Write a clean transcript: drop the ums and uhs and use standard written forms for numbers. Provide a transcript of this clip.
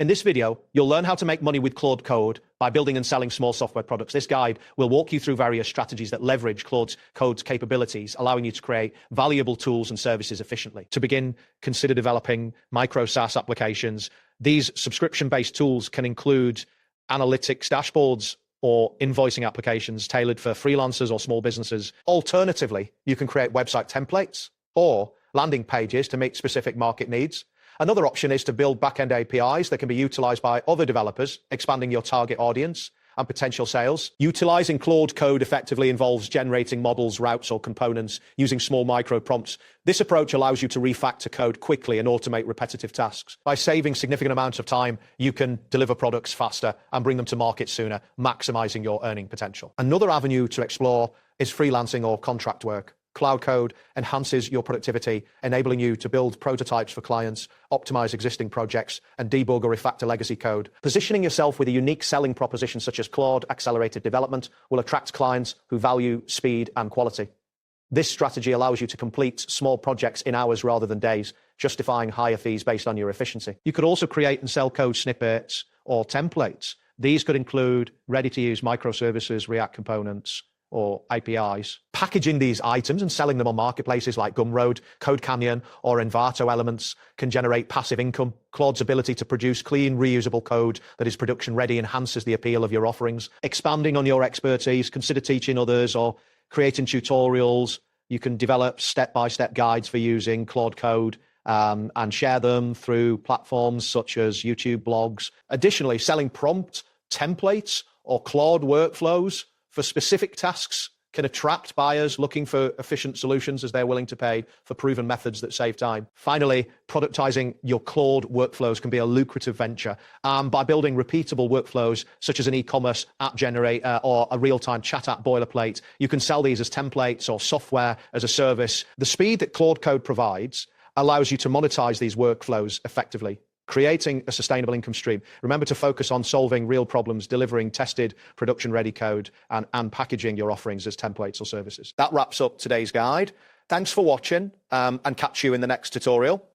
In this video, you'll learn how to make money with Claude Code by building and selling small software products. This guide will walk you through various strategies that leverage Claude Code's capabilities, allowing you to create valuable tools and services efficiently. To begin, consider developing micro SaaS applications. These subscription-based tools can include analytics dashboards or invoicing applications tailored for freelancers or small businesses. Alternatively, you can create website templates or landing pages to meet specific market needs. Another option is to build back-end APIs that can be utilized by other developers, expanding your target audience and potential sales. Utilizing Claude Code effectively involves generating models, routes, or components using small micro prompts. This approach allows you to refactor code quickly and automate repetitive tasks. By saving significant amounts of time, you can deliver products faster and bring them to market sooner, maximizing your earning potential. Another avenue to explore is freelancing or contract work. Claude Code enhances your productivity, enabling you to build prototypes for clients, optimize existing projects, and debug or refactor legacy code. Positioning yourself with a unique selling proposition such as Claude Accelerated Development will attract clients who value speed and quality. This strategy allows you to complete small projects in hours rather than days, justifying higher fees based on your efficiency. You could also create and sell code snippets or templates. These could include ready-to-use microservices, React components, or APIs. Packaging these items and selling them on marketplaces like Gumroad, Code Canyon, or Envato Elements can generate passive income. Claude's ability to produce clean, reusable code that is production-ready enhances the appeal of your offerings. Expanding on your expertise, consider teaching others or creating tutorials. You can develop step-by-step guides for using Claude Code and share them through platforms such as YouTube blogs. Additionally, selling prompt templates or Claude workflows for specific tasks can attract buyers looking for efficient solutions as they're willing to pay for proven methods that save time. Finally, productizing your Claude workflows can be a lucrative venture. By building repeatable workflows, such as an e-commerce app generator or a real-time chat app boilerplate, you can sell these as templates or software as a service. The speed that Claude Code provides allows you to monetize these workflows effectively, creating a sustainable income stream. Remember to focus on solving real problems, delivering tested, production-ready code, and packaging your offerings as templates or services. That wraps up today's guide. Thanks for watching, and catch you in the next tutorial.